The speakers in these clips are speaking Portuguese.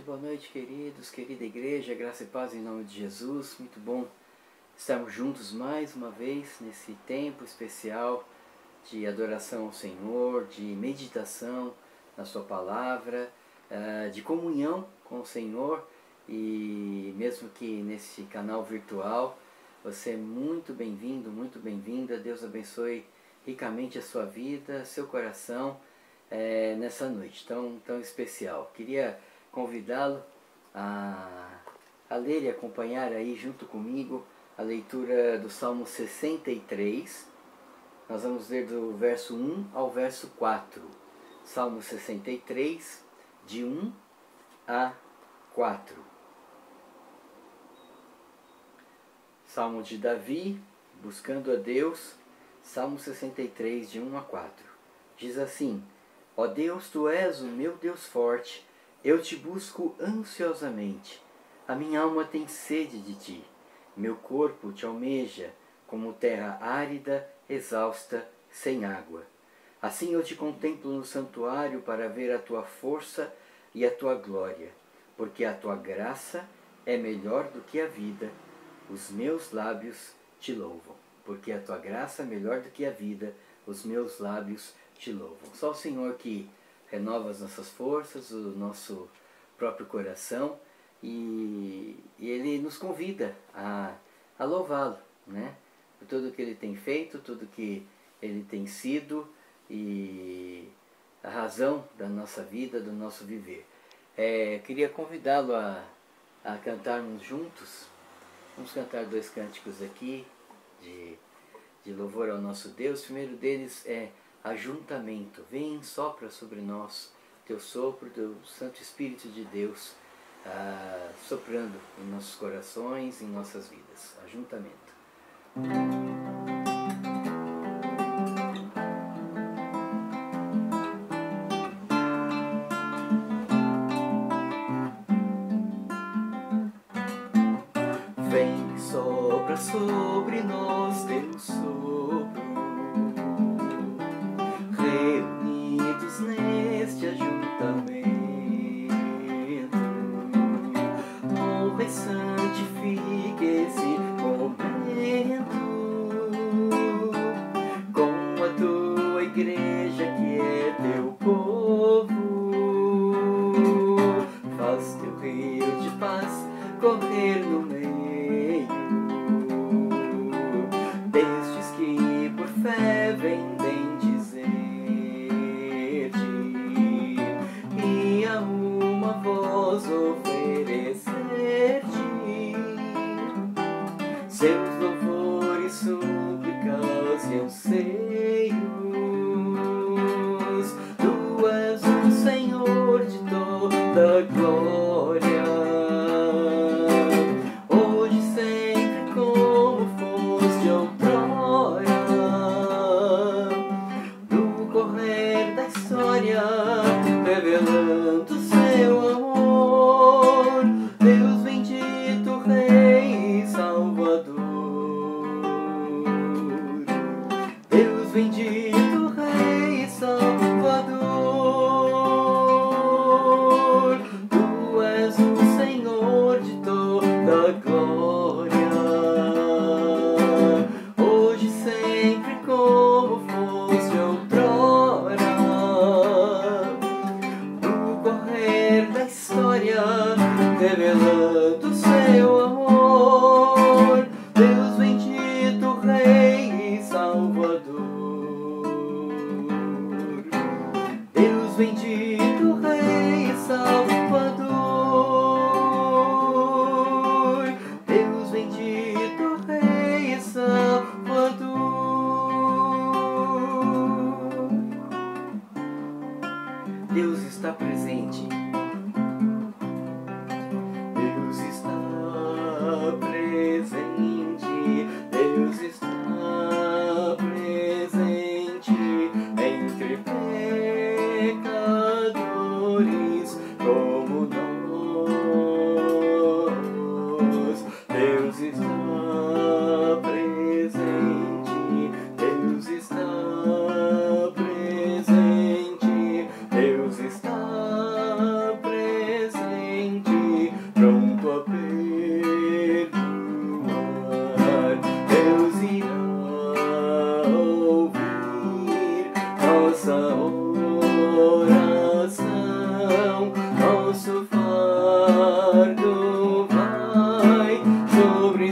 boa noite, queridos, querida igreja, graça e paz em nome de Jesus. Muito bom estarmos juntos mais uma vez nesse tempo especial de adoração ao Senhor, de meditação na sua palavra, de comunhão com o Senhor. E mesmo que nesse canal virtual, você é muito bem-vindo, muito bem-vinda. Deus abençoe ricamente a sua vida, seu coração nessa noite tão especial. Queria convidá-lo a ler e acompanhar aí junto comigo a leitura do Salmo 63. Nós vamos ler do verso 1 ao verso 4. Salmo 63, de 1 a 4. Salmo de Davi, buscando a Deus, Salmo 63, de 1 a 4. Diz assim: Ó Deus, Tu és o meu Deus forte, eu te busco ansiosamente. A minha alma tem sede de Ti, meu corpo te almeja, como terra árida, exausta, sem água. Assim eu te contemplo no santuário para ver a Tua força e a Tua glória, porque a Tua graça é melhor do que a vida. Os meus lábios te louvam, porque a Tua graça é melhor do que a vida, os meus lábios te louvam. Só o Senhor que renova as nossas forças, o nosso próprio coração, e Ele nos convida a louvá-lo, né? Por tudo que Ele tem feito, tudo que Ele tem sido e a razão da nossa vida, do nosso viver. Queria convidá-lo a cantarmos juntos. Vamos cantar 2 cânticos aqui de louvor ao nosso Deus. O primeiro deles é Ajuntamento. Vem, sopra sobre nós Teu sopro, do Santo Espírito de Deus, soprando em nossos corações, em nossas vidas. Ajuntamento. Vem, sopra sobre nós Teu sopro, reunidos neste ajuntamento, honra e santifique esse momento, com a Tua igreja que é Teu povo. Faz Teu rio de paz correr no meio destes que por fé vem bendizer-te, e a uma voz oferecer-te seus louvores, súplicas e anseios. Tu és o Senhor de toda glória, hoje sempre como foste outrora, no correr da história, revelando seu amor. Deus bendito, Rei e Salvador. Deus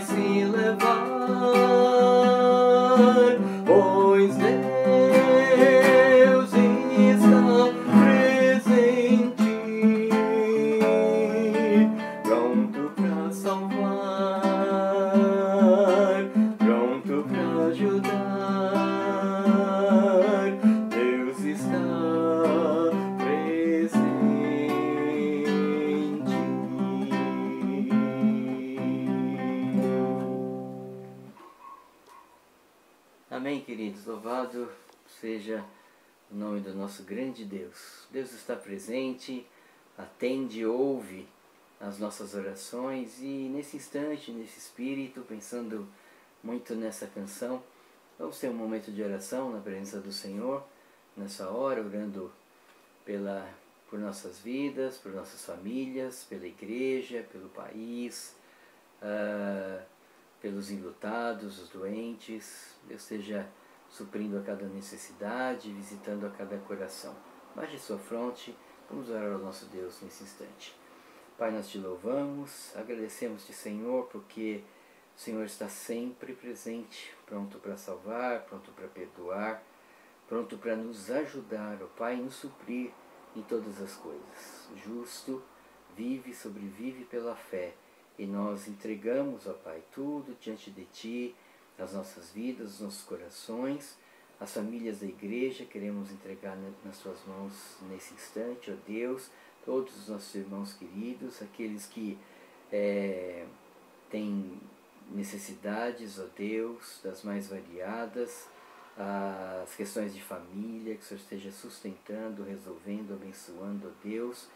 deixe-se levar, pois Deus está presente, pronto para salvar, pronto para ajudar. Deus está presente. Amém, queridos. Louvado seja o nome do nosso grande Deus. Deus está presente, atende, ouve as nossas orações, e nesse instante, nesse espírito, pensando muito nessa canção, vamos ter um momento de oração na presença do Senhor, nessa hora, orando por nossas vidas, por nossas famílias, pela igreja, pelo país, pelos enlutados, os doentes. Deus esteja suprindo a cada necessidade, visitando a cada coração. Baixe sua fronte, vamos orar ao nosso Deus nesse instante. Pai, nós te louvamos, agradecemos-te, Senhor, porque o Senhor está sempre presente, pronto para salvar, pronto para perdoar, pronto para nos ajudar, ó Pai, nos suprir em todas as coisas. O justo vive, sobrevive pela fé, e nós entregamos, ó Pai, tudo diante de Ti, as nossas vidas, os nossos corações, as famílias da igreja, queremos entregar nas Tuas mãos nesse instante, ó Deus, todos os nossos irmãos queridos, aqueles que têm necessidades, ó Deus, das mais variadas, as questões de família, que o Senhor esteja sustentando, resolvendo, abençoando, ó Deus,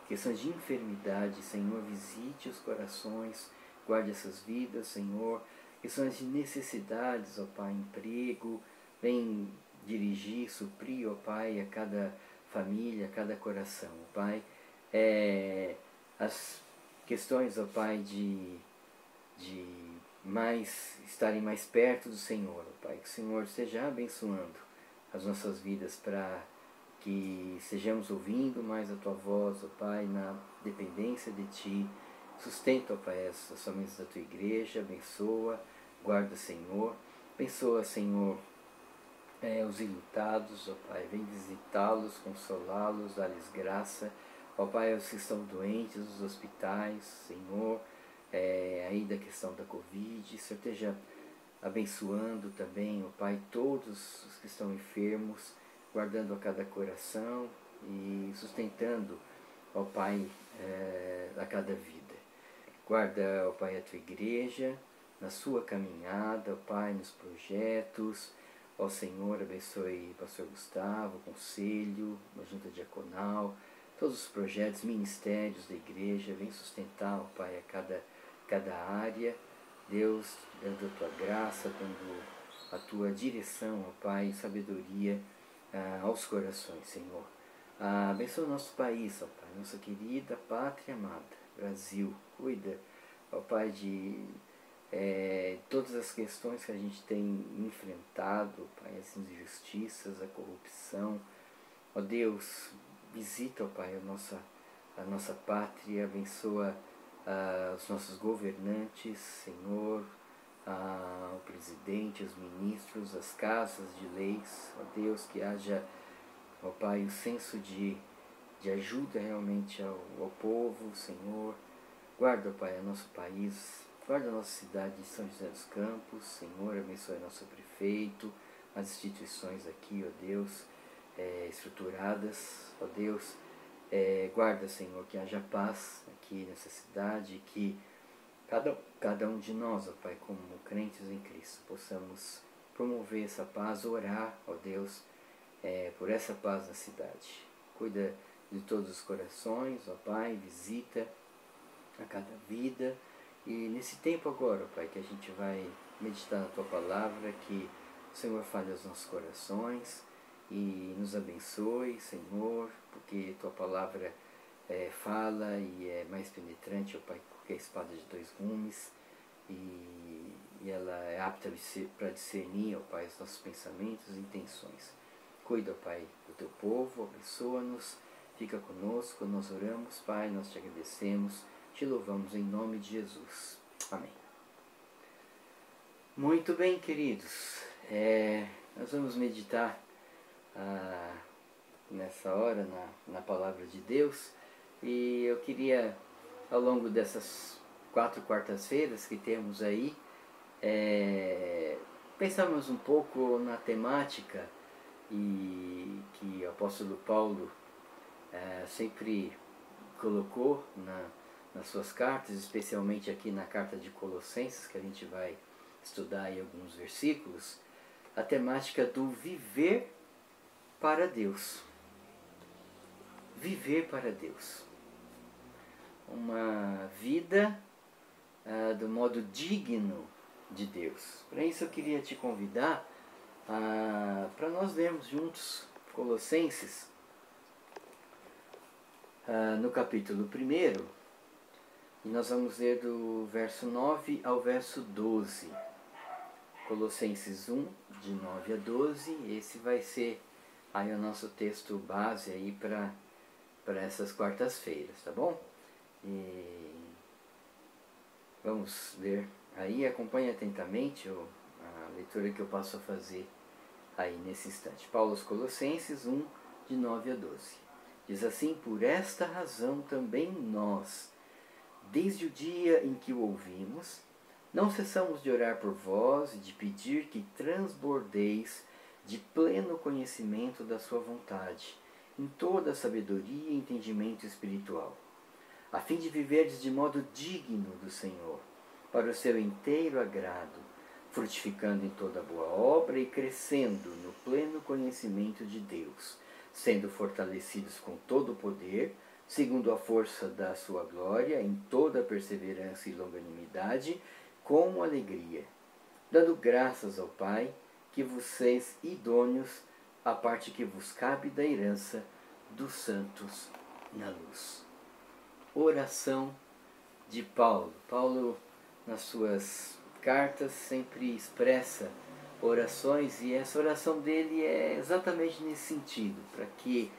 questões de enfermidade, Senhor, visite os corações, guarde essas vidas, Senhor, questões de necessidades, ó Pai, emprego, vem dirigir, suprir, ó Pai, a cada família, a cada coração, ó Pai, as questões, ó Pai, de estarem mais perto do Senhor, ó Pai, que o Senhor esteja abençoando as nossas vidas para que estejamos ouvindo mais a Tua voz, ó Pai, na dependência de Ti. Sustenta, ó Pai, as famílias da Tua igreja, abençoa, guarda, Senhor. Abençoa, Senhor, os enlutados, ó Pai, vem visitá-los, consolá-los, dar-lhes graça. Ó Pai, os que estão doentes nos hospitais, Senhor, aí da questão da Covid, o Senhor esteja abençoando também, ó Pai, todos os que estão enfermos, guardando a cada coração e sustentando, ó Pai, a cada vida. Guarda, ó Pai, a Tua igreja, na sua caminhada, ó Pai, nos projetos. Ó Senhor, abençoe o pastor Gustavo, o conselho, a junta diaconal, todos os projetos, ministérios da igreja, vem sustentar, ó Pai, a cada área. Deus, dando a Tua graça, dando a Tua direção, ó Pai, sabedoria aos corações, Senhor. Abençoa o nosso país, ó Pai, nossa querida pátria amada, Brasil. Cuida, ó Pai, de todas as questões que a gente tem enfrentado, ó Pai, as injustiças, a corrupção. Ó Deus, visita, ó Pai, a nossa pátria, abençoa os nossos governantes, Senhor, o presidente, os ministros, as casas de leis. Ó Deus, que haja, ó Pai, um senso de ajuda realmente ao povo, Senhor. Guarda, ó Pai, o nosso país, guarda a nossa cidade de São José dos Campos, Senhor, abençoe nosso prefeito, as instituições aqui, ó Deus, estruturadas, ó Deus, guarda, Senhor, que haja paz aqui nessa cidade, que cada um de nós, ó Pai, como crentes em Cristo, possamos promover essa paz, orar, ó Deus, por essa paz na cidade. Cuida de todos os corações, ó Pai, visita a cada vida. E nesse tempo agora, ó Pai, que a gente vai meditar na Tua Palavra, que o Senhor fale aos nossos corações e nos abençoe, Senhor, porque Tua Palavra fala e é mais penetrante, ó Pai, que a espada de dois gumes, e ela é apta para discernir, ó Pai, os nossos pensamentos e intenções. Cuida, ó Pai, do Teu povo, abençoa-nos, fica conosco, nós oramos, Pai, nós Te agradecemos, Te louvamos em nome de Jesus. Amém. Muito bem, queridos. Nós vamos meditar nessa hora na palavra de Deus. E eu queria, ao longo dessas 4 quartas-feiras que temos aí, pensarmos um pouco na temática e que o apóstolo Paulo sempre colocou nas suas cartas, especialmente aqui na carta de Colossenses, que a gente vai estudar aí alguns versículos, a temática do viver para Deus. Viver para Deus. Uma vida do modo digno de Deus. Para isso eu queria te convidar para nós lermos juntos Colossenses, no capítulo 1, e nós vamos ler do verso 9 ao verso 12. Colossenses 1, de 9 a 12, esse vai ser aí o nosso texto base aí para essas quartas-feiras, tá bom? E vamos ler aí, acompanhe atentamente a leitura que eu passo a fazer aí nesse instante. Paulo aos Colossenses 1, de 9 a 12. Diz assim: por esta razão também nós, desde o dia em que o ouvimos, não cessamos de orar por vós e de pedir que transbordeis de pleno conhecimento da sua vontade, em toda a sabedoria e entendimento espiritual, a fim de viverdes de modo digno do Senhor, para o seu inteiro agrado, frutificando em toda boa obra e crescendo no pleno conhecimento de Deus, sendo fortalecidos com todo o poder, segundo a força da sua glória, em toda perseverança e longanimidade, com alegria, dando graças ao Pai, que vocês idôneos, a parte que vos cabe da herança dos santos na luz. Oração de Paulo. Paulo, nas suas cartas, sempre expressa orações, e essa oração dele é exatamente nesse sentido, para que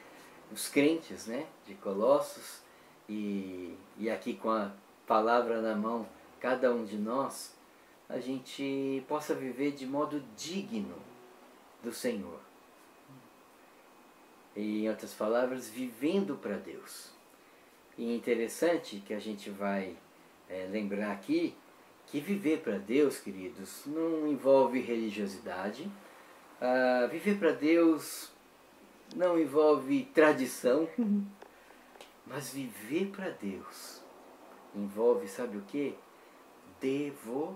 os crentes, de Colossos, e aqui com a palavra na mão, cada um de nós, a gente possa viver de modo digno do Senhor. E, em outras palavras, vivendo para Deus. E é interessante que a gente vai lembrar aqui que viver para Deus, queridos, não envolve religiosidade. Viver para Deus não envolve tradição. Mas viver para Deus envolve, sabe o quê? Devoção.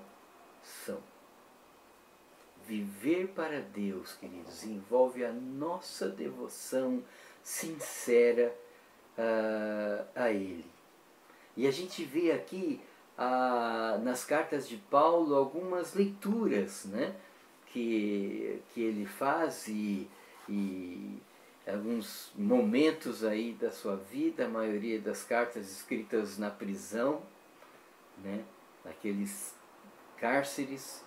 Viver para Deus, queridos, envolve a nossa devoção sincera a Ele. E a gente vê aqui nas cartas de Paulo algumas leituras, que ele faz e alguns momentos aí da sua vida, a maioria das cartas escritas na prisão, naqueles cárceres,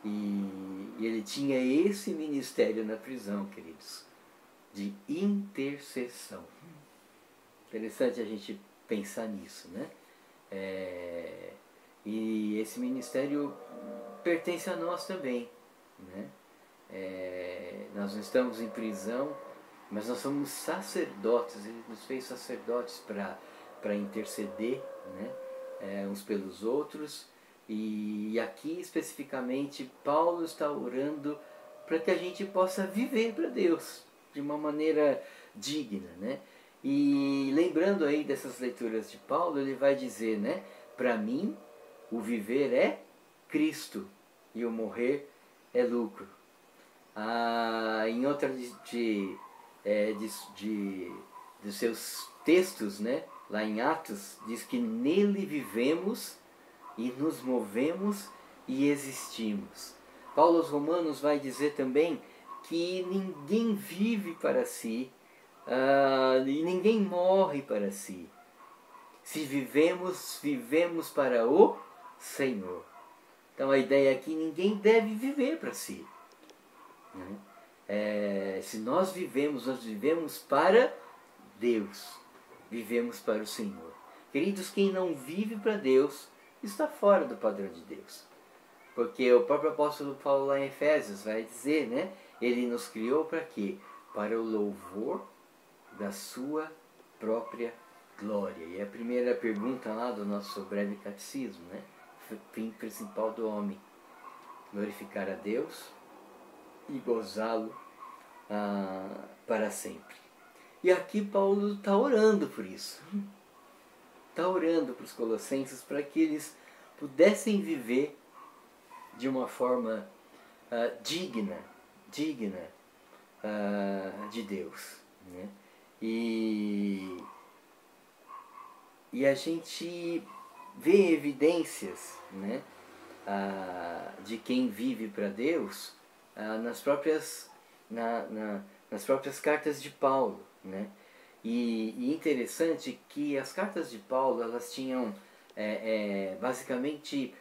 e ele tinha esse ministério na prisão, queridos, de intercessão. Interessante a gente pensar nisso, e esse ministério pertence a nós também, nós não estamos em prisão, mas nós somos sacerdotes. Ele nos fez sacerdotes para interceder, uns pelos outros. E aqui especificamente Paulo está orando para que a gente possa viver para Deus de uma maneira digna, E lembrando aí dessas leituras de Paulo, ele vai dizer, para mim o viver é Cristo e o morrer é lucro. Em outra dos seus textos, lá em Atos, diz que nele vivemos e nos movemos e existimos. Paulo aos Romanos vai dizer também que ninguém vive para si, e ninguém morre para si. Se vivemos, vivemos para o Senhor. Então a ideia é que ninguém deve viver para si. Se nós vivemos para Deus, vivemos para o Senhor. Queridos, quem não vive para Deus está fora do padrão de Deus. Porque o próprio apóstolo Paulo lá em Efésios vai dizer, né? Ele nos criou para quê? Para o louvor da sua própria glória. E a primeira pergunta lá do nosso breve catecismo, né? Fim principal do homem: glorificar a Deus e gozá-lo para sempre. E aqui Paulo está orando por isso. Está orando para os colossenses para que eles pudessem viver de uma forma digna de Deus, né? E a gente vê evidências, né, de quem vive para Deus nas próprias cartas de Paulo, né? E interessante que as cartas de Paulo, elas tinham basicamente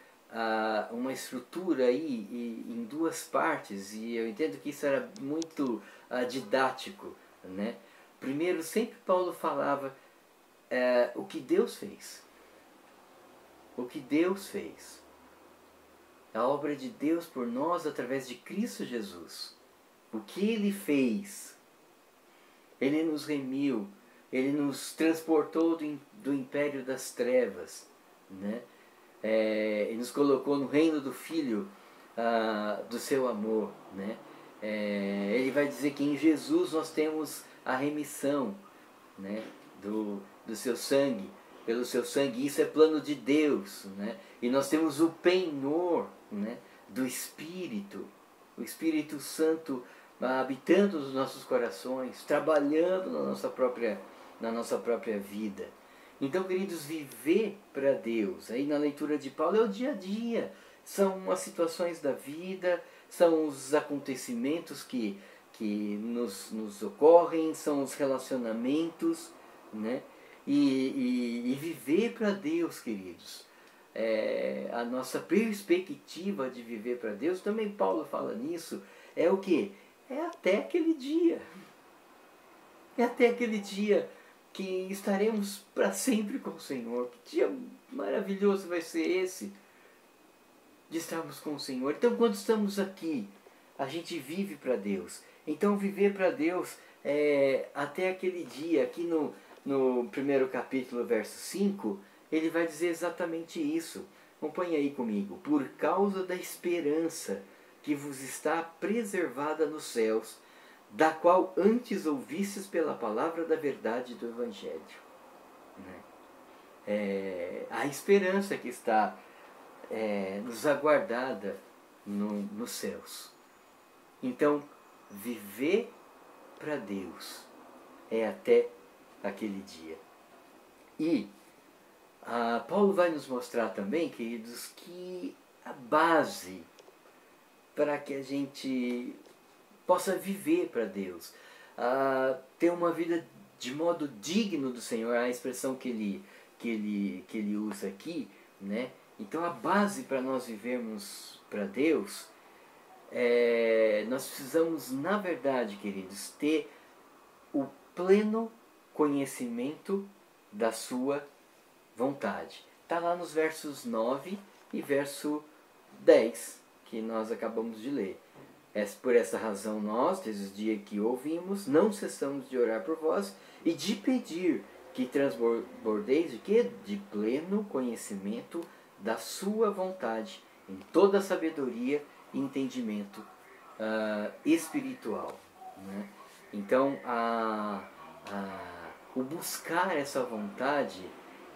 uma estrutura aí em duas partes, e eu entendo que isso era muito didático, né? Primeiro, sempre Paulo falava o que Deus fez. O que Deus fez. A obra de Deus por nós através de Cristo Jesus. O que Ele fez. Ele nos remiu. Ele nos transportou do império das trevas, né? E nos colocou no reino do Filho do seu amor, né? Ele vai dizer que em Jesus nós temos a remissão, né, do seu sangue, pelo seu sangue. Isso é plano de Deus, né? E nós temos o penhor, né, do Espírito, o Espírito Santo habitando nos nossos corações, trabalhando na nossa própria vida. Então, queridos, viver para Deus, aí na leitura de Paulo, é o dia a dia, são as situações da vida, são os acontecimentos que nos ocorrem, são os relacionamentos, né? E viver para Deus, queridos, a nossa perspectiva de viver para Deus, também Paulo fala nisso, é o que? É até aquele dia. É até aquele dia que estaremos para sempre com o Senhor. Que dia maravilhoso vai ser esse, de estarmos com o Senhor. Então, quando estamos aqui, a gente vive para Deus. Então, viver para Deus até aquele dia, aqui no primeiro capítulo, verso 5, ele vai dizer exatamente isso. Acompanhe aí comigo. Por causa da esperança que vos está preservada nos céus, da qual antes ouvistes pela palavra da verdade do Evangelho. Né? A esperança que está nos aguardada nos céus. Então, viver para Deus é até aquele dia. E Paulo vai nos mostrar também, queridos, que a base para que a gente possa viver para Deus, ter uma vida de modo digno do Senhor, a expressão que ele usa aqui, né? Então, a base para nós vivermos para Deus, nós precisamos, na verdade, queridos, ter o pleno conhecimento da sua vontade. Está lá nos versos 9 e verso 10, que nós acabamos de ler. Por essa razão nós, desde o dia que ouvimos, não cessamos de orar por vós e de pedir que transbordeis de quê? De pleno conhecimento da sua vontade, em toda a sabedoria e entendimento espiritual. Né? Então, o buscar essa vontade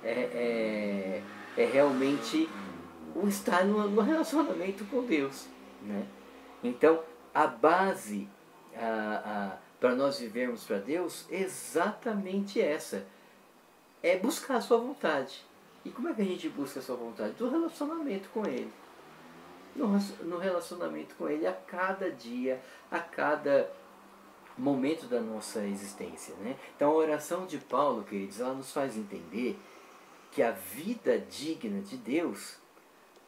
é realmente o estar no relacionamento com Deus. Né? Então, a base para nós vivermos para Deus é exatamente essa. É buscar a sua vontade. E como é que a gente busca a sua vontade? Do relacionamento com Ele. No relacionamento com Ele a cada dia, a cada momento da nossa existência. Né? Então, a oração de Paulo, queridos, ela nos faz entender que a vida digna de Deus,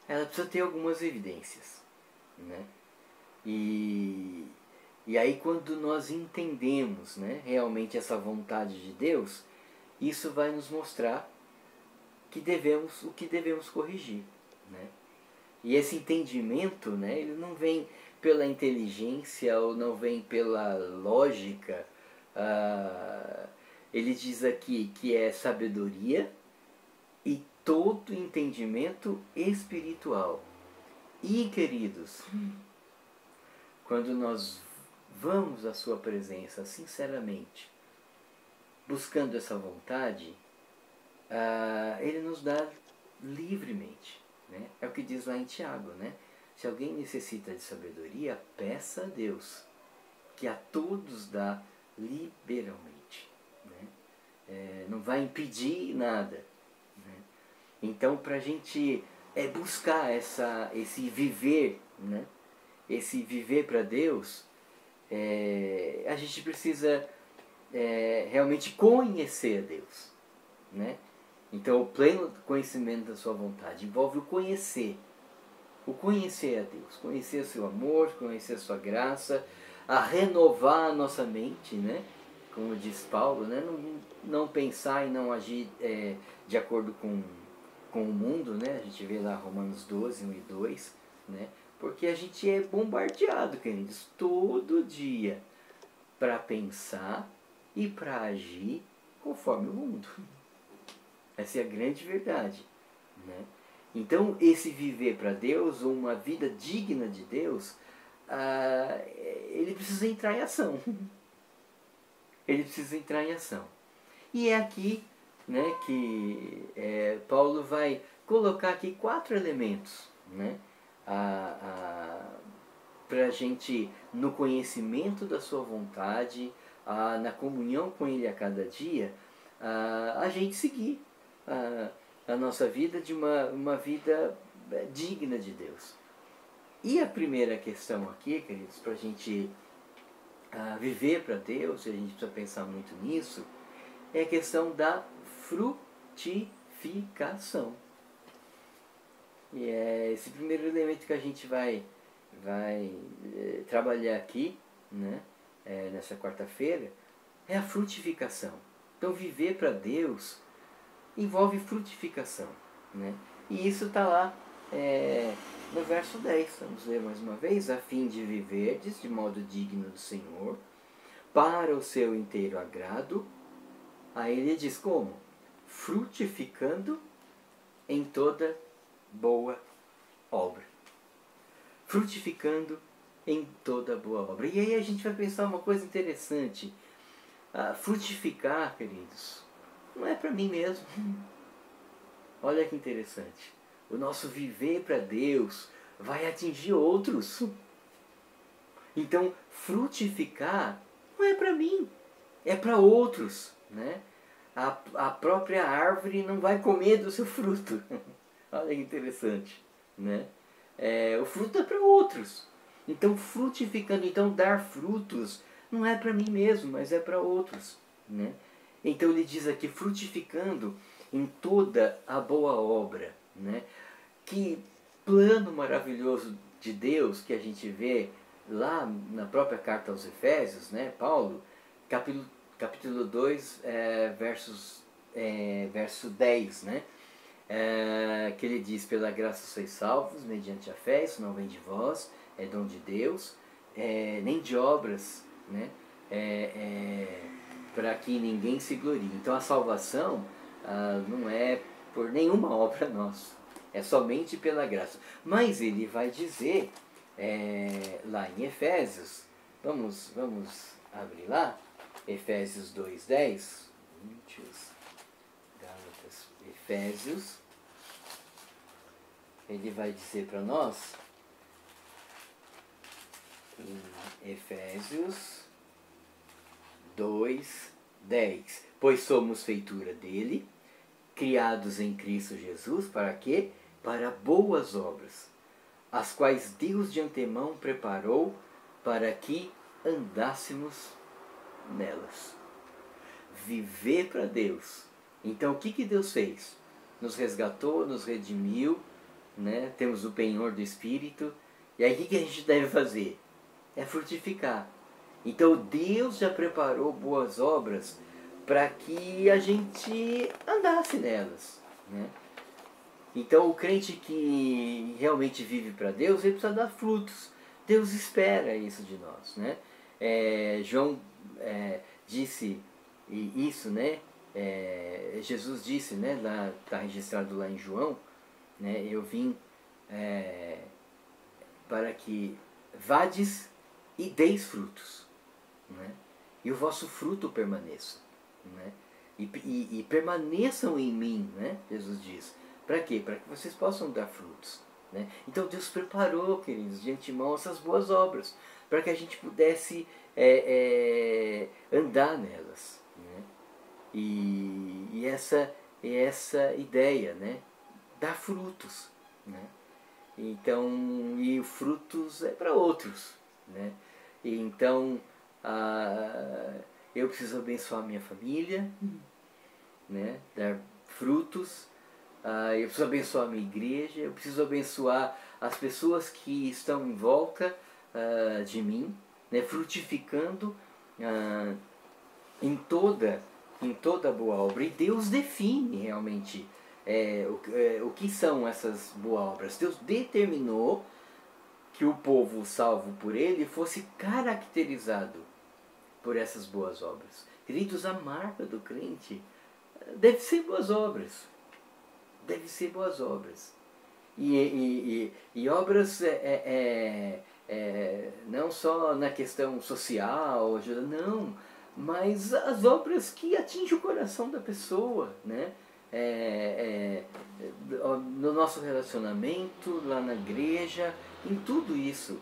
ela precisa ter algumas evidências. Né? E aí, quando nós entendemos, né, realmente essa vontade de Deus, isso vai nos mostrar o que devemos corrigir, né? E esse entendimento, né, ele não vem pela inteligência ou não vem pela lógica. Ele diz aqui que é sabedoria e todo entendimento espiritual. E, queridos, quando nós vamos à sua presença sinceramente, buscando essa vontade, ele nos dá livremente, né? É o que diz lá em Tiago, né? Se alguém necessita de sabedoria, peça a Deus, que a todos dá liberalmente, né? Não vai impedir nada, né? Então, para a gente buscar esse viver, né? Esse viver para Deus, a gente precisa realmente conhecer a Deus, né? Então, o pleno conhecimento da sua vontade envolve o conhecer a Deus, conhecer o seu amor, conhecer a sua graça, a renovar a nossa mente, né? Como diz Paulo, né? Não pensar e não agir de acordo com o mundo, né? A gente vê lá Romanos 12, 1 e 2, né? Porque a gente é bombardeado, queridos, todo dia para pensar e para agir conforme o mundo. Essa é a grande verdade, né? Então, esse viver para Deus, ou uma vida digna de Deus, ele precisa entrar em ação. Ele precisa entrar em ação. E é aqui, né, que Paulo vai colocar aqui 4 elementos, né, para a gente, no conhecimento da sua vontade, na comunhão com Ele a cada dia, a gente seguir a nossa vida de uma vida digna de Deus. E a primeira questão aqui, queridos, para a gente viver para Deus, e a gente precisa pensar muito nisso, é a questão da frutificação. E é esse primeiro elemento que a gente vai trabalhar aqui, né, nessa quarta-feira, é a frutificação. Então, viver para Deus envolve frutificação, né? E isso está lá no verso 10. Vamos ler mais uma vez. A fim de viverdes de modo digno do Senhor, para o seu inteiro agrado. Aí ele diz como? Frutificando em toda boa obra. Frutificando em toda boa obra. E aí a gente vai pensar uma coisa interessante. Frutificar, queridos, não é para mim mesmo. Olha que interessante. O nosso viver para Deus vai atingir outros. Então, frutificar não é para mim, é para outros, né? A própria árvore não vai comer do seu fruto. Olha que interessante, né? O fruto é para outros. Então, frutificando, então dar frutos não é para mim mesmo, mas é para outros, né? Então ele diz aqui, frutificando em toda a boa obra, né? Que plano maravilhoso de Deus que a gente vê lá na própria carta aos Efésios, né? Paulo, capítulo 2, verso 10, né? Que ele diz, pela graça sois salvos, mediante a fé, isso não vem de vós, é dom de Deus, nem de obras, né? Para que ninguém se glorie. Então a salvação não é por nenhuma obra nossa, é somente pela graça. Mas ele vai dizer lá em Efésios, vamos abrir lá, Efésios 2:10, Gálatas, Efésios, ele vai dizer para nós, em Efésios 2:10, pois somos feitura dele, criados em Cristo Jesus, para quê? Para boas obras, as quais Deus de antemão preparou para que andássemos nelas. Viver para Deus. Então, o que Deus fez? Nos resgatou, nos redimiu, né? Temos o penhor do Espírito. E aí, o que a gente deve fazer? É frutificar. Então, Deus já preparou boas obras para que a gente andasse nelas, né? Então o crente que realmente vive para Deus, ele precisa dar frutos. Deus espera isso de nós, né? João disse isso, né? Jesus disse, né? Lá está registrado lá em João, né? Eu vim para que vades e deis frutos, né? E o vosso fruto permaneça, né? E permaneçam em mim, né? Jesus diz. Para quê? Para que vocês possam dar frutos, né? Então Deus preparou, queridos, de antemão essas boas obras para que a gente pudesse andar nelas, né? E essa ideia, né? Dar frutos, né? Então, e frutos é para outros, né? E então, eu preciso abençoar minha família, né? Dar frutos. Eu preciso abençoar a minha igreja, eu preciso abençoar as pessoas que estão em volta de mim, né? Frutificando em toda boa obra. E Deus define realmente o que são essas boas obras. Deus determinou que o povo salvo por ele fosse caracterizado por essas boas obras. Queridos, a marca do crente deve ser boas obras. Deve ser boas obras. E obras não só na questão social, não, mas as obras que atingem o coração da pessoa, né? No nosso relacionamento, lá na igreja, em tudo isso,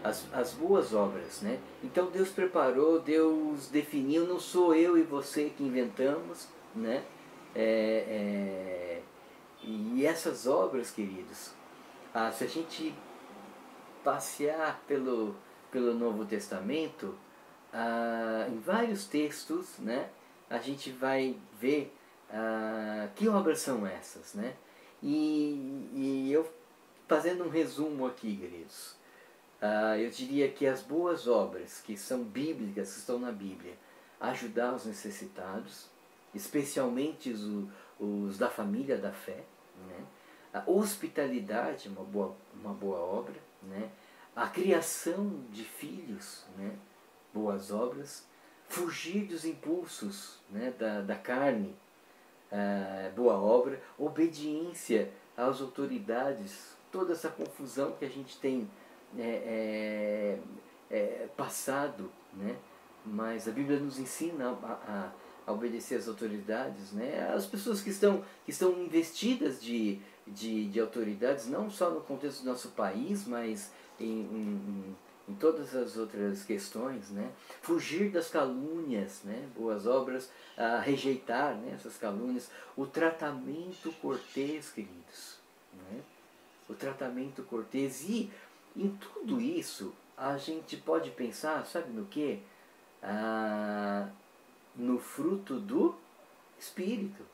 as boas obras, né? Então Deus preparou, Deus definiu, não sou eu e você que inventamos, né? E essas obras, queridos, se a gente passear pelo Novo Testamento, em vários textos, né, a gente vai ver que obras são essas, né? E eu, fazendo um resumo aqui, queridos, eu diria que as boas obras que são bíblicas, que estão na Bíblia, ajudar os necessitados, especialmente os da família da fé, né? A hospitalidade, uma boa obra, né? A criação de filhos, né? Boas obras. Fugir dos impulsos, né? da carne, boa obra. Obediência às autoridades, toda essa confusão que a gente tem passado, né? Mas a Bíblia nos ensina a obedecer às autoridades, né? As pessoas que estão investidas de autoridades, não só no contexto do nosso país, mas em todas as outras questões, né? Fugir das calúnias, né? Boas obras, rejeitar, né? Essas calúnias, o tratamento cortês, queridos, né? O tratamento cortês. E em tudo isso a gente pode pensar, sabe no que? No fruto do Espírito,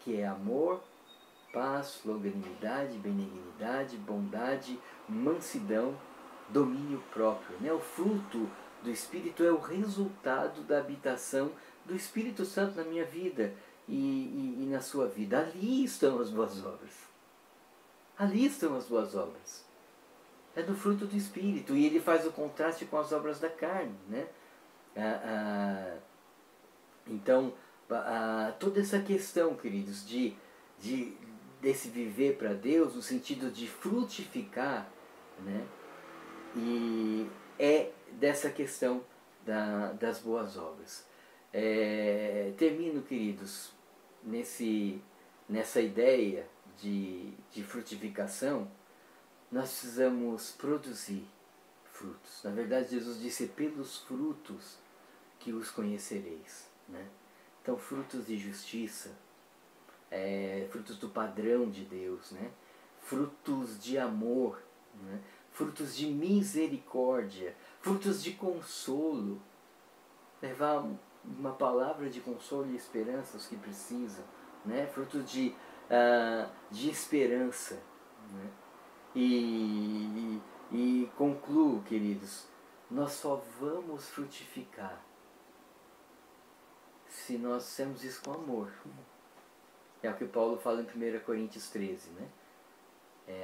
que é amor, paz, longanimidade, benignidade, bondade, mansidão, domínio próprio, né? O fruto do Espírito é o resultado da habitação do Espírito Santo na minha vida e na sua vida. Ali estão as boas obras. Ali estão as boas obras. É do fruto do Espírito. E ele faz o contraste com as obras da carne, né? Então, toda essa questão, queridos, desse viver para Deus, no sentido de frutificar, né? E é dessa questão das boas obras. Termino, queridos, nessa ideia de frutificação. Nós precisamos produzir frutos. Na verdade, Jesus disse: pelos frutos que os conhecereis, né? Então, frutos de justiça, frutos do padrão de Deus, né? Frutos de amor, né? Frutos de misericórdia, frutos de consolo, levar uma palavra de consolo e esperança aos que precisam, né? Frutos de esperança, né? E concluo, queridos, nós só vamos frutificar se nós fizermos isso com amor. É o que Paulo fala em 1 Coríntios 13, né?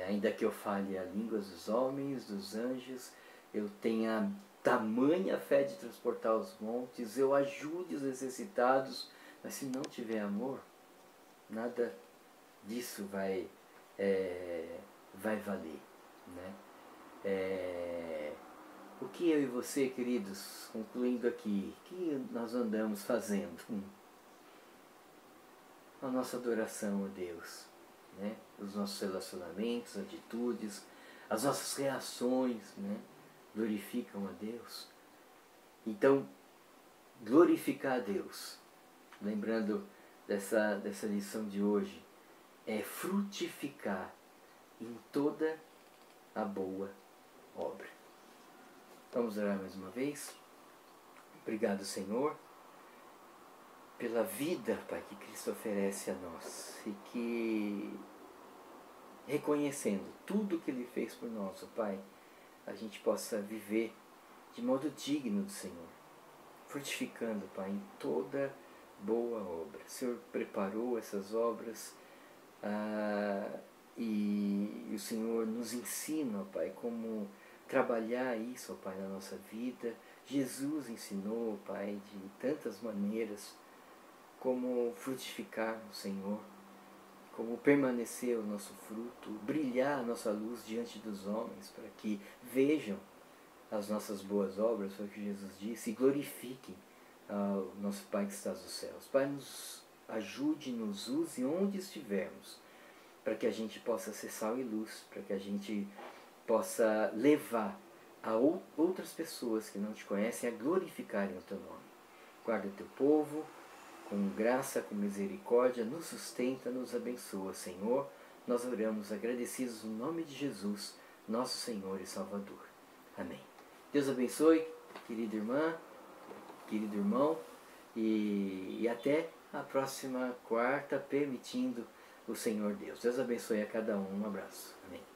Ainda que eu fale a línguas dos homens, dos anjos, eu tenha tamanha fé de transportar os montes, eu ajude os necessitados, mas se não tiver amor, nada disso vai valer, né? O que eu e você, queridos, concluindo aqui, o que nós andamos fazendo? A nossa adoração a Deus, né? Os nossos relacionamentos, atitudes, as nossas reações, né? Glorificam a Deus. Então, glorificar a Deus, lembrando dessa lição de hoje, é frutificar em toda a boa obra. Vamos orar mais uma vez. Obrigado, Senhor, pela vida, Pai, que Cristo oferece a nós, e que, reconhecendo tudo que Ele fez por nós, Pai, a gente possa viver de modo digno do Senhor, frutificando, Pai, em toda boa obra. O Senhor preparou essas obras e o Senhor nos ensina, Pai, como trabalhar isso, Pai, na nossa vida. Jesus ensinou, Pai, de tantas maneiras como frutificar no Senhor, como permanecer o nosso fruto, brilhar a nossa luz diante dos homens, para que vejam as nossas boas obras, foi o que Jesus disse, e glorifiquem ao nosso Pai que está nos céus. Pai, nos ajude, nos use onde estivermos, para que a gente possa ser sal e luz, para que a gente possa levar a outras pessoas que não te conhecem a glorificarem o teu nome. Guarda o teu povo com graça, com misericórdia, nos sustenta, nos abençoa, Senhor. Nós oramos agradecidos no nome de Jesus, nosso Senhor e Salvador. Amém. Deus abençoe, querida irmã, querido irmão, e até a próxima quarta, permitindo o Senhor Deus. Deus abençoe a cada um. Um abraço. Amém.